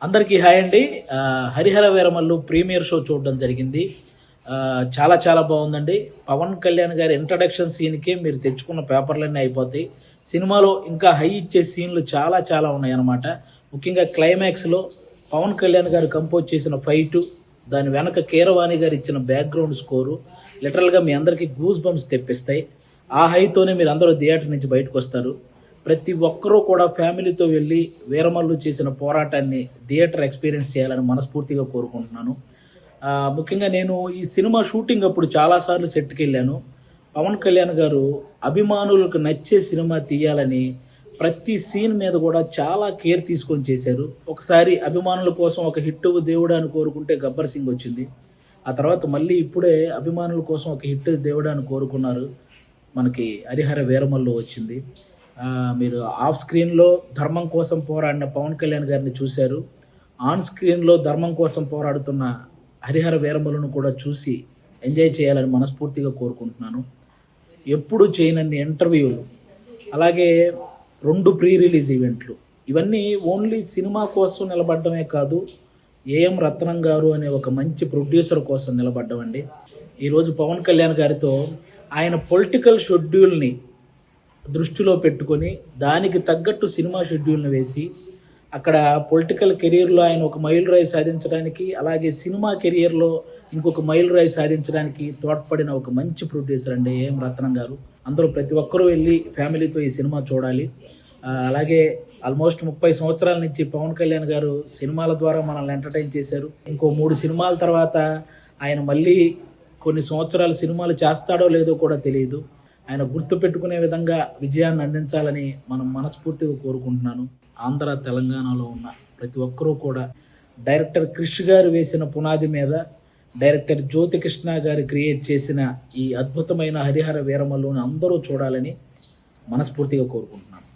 అందరికీ హాయ్ అండి. Harihara Veeramallu premiere show చూడడం జరిగింది. చాలా చాలా బాగుందండి. పవన్ కళ్యాణ్ గారి ఇంట్రడక్షన్ సీన్కే మీరు తెచ్చుకున్న పేపర్లన్నీ అయిపోతాయి. సినిమాలో ఇంకా హై ఇచ్చే సీన్లు చాలా చాలా ఉన్నాయన్నమాట. ముఖ్యంగా క్లైమాక్స్లో పవన్ కళ్యాణ్ గారు కంపోజ్ చేసిన ఫైటు, దాని వెనక కీరవాణి గారు ఇచ్చిన బ్యాక్గ్రౌండ్ స్కోరు లిటరల్గా మీ అందరికీ గూస్ బంప్స్ తెప్పిస్తాయి. ఆ హైతోనే మీరు అందరూ థియేటర్ నుంచి బయటకు వస్తారు. ప్రతి ఒక్కరూ కూడా ఫ్యామిలీతో వెళ్ళి వీరమల్లు చేసిన పోరాటాన్ని థియేటర్ ఎక్స్పీరియన్స్ చేయాలని మనస్ఫూర్తిగా కోరుకుంటున్నాను. ముఖ్యంగా నేను ఈ సినిమా షూటింగ్ అప్పుడు చాలాసార్లు సెట్కి వెళ్ళాను. పవన్ కళ్యాణ్ గారు అభిమానులకు నచ్చే సినిమా తీయాలని ప్రతి సీన్ మీద కూడా చాలా కేర్ తీసుకొని చేశారు. ఒకసారి అభిమానుల కోసం ఒక హిట్ దేవుడు అని కోరుకుంటే గబ్బర్ సింగ్ వచ్చింది. ఆ తర్వాత మళ్ళీ ఇప్పుడే అభిమానుల కోసం ఒక హిట్ దేవుడు అని కోరుకున్నారు, మనకి హరిహర వీరమల్లు వచ్చింది. మీరు ఆఫ్ స్క్రీన్లో ధర్మం కోసం పోరాడిన పవన్ కళ్యాణ్ గారిని చూశారు. ఆన్ స్క్రీన్లో ధర్మం కోసం పోరాడుతున్న హరిహర వీరమల్లును కూడా చూసి ఎంజాయ్ చేయాలని మనస్ఫూర్తిగా కోరుకుంటున్నాను. ఎప్పుడు చేయనన్ని ఇంటర్వ్యూలు, అలాగే 2 ప్రీ రిలీజ్ ఈవెంట్లు, ఇవన్నీ ఓన్లీ సినిమా కోసం నిలబడమే కాదు, ఏఎం రత్నం గారు అనే ఒక మంచి ప్రొడ్యూసర్ కోసం నిలబడ్డామండి. ఈరోజు పవన్ కళ్యాణ్ గారితో ఆయన పొలిటికల్ షెడ్యూల్ని దృష్టిలో పెట్టుకొని దానికి తగ్గట్టు సినిమా షెడ్యూల్ని వేసి అక్కడ పొలిటికల్ కెరీర్లో ఆయన ఒక మైల్ రాయి సాధించడానికి, అలాగే సినిమా కెరియర్లో ఇంకొక మైల్ రాయి సాధించడానికి తోడ్పడిన ఒక మంచి ప్రొడ్యూసర్ అండి ఏఎం రత్నం గారు. అందరూ ప్రతి ఒక్కరూ వెళ్ళి ఫ్యామిలీతో ఈ సినిమా చూడాలి. అలాగే ఆల్మోస్ట్ 30 సంవత్సరాల నుంచి పవన్ కళ్యాణ్ గారు సినిమాల ద్వారా మనల్ని ఎంటర్టైన్ చేశారు. ఇంకో 3 సినిమాల తర్వాత ఆయన మళ్ళీ కొన్ని సంవత్సరాలు సినిమాలు చేస్తాడో లేదో కూడా తెలియదు. ఆయన గుర్తు పెట్టుకునే విధంగా విజయాన్ని అందించాలని మనం మనస్ఫూర్తిగా కోరుకుంటున్నాను. ఆంధ్ర తెలంగాణలో ఉన్న ప్రతి ఒక్కరూ కూడా డైరెక్టర్ క్రిష్ గారు వేసిన పునాది మీద డైరెక్టర్ జ్యోతి కృష్ణ గారు క్రియేట్ చేసిన ఈ అద్భుతమైన హరిహర వీరమల్లుని అందరూ చూడాలని మనస్ఫూర్తిగా కోరుకుంటున్నాను.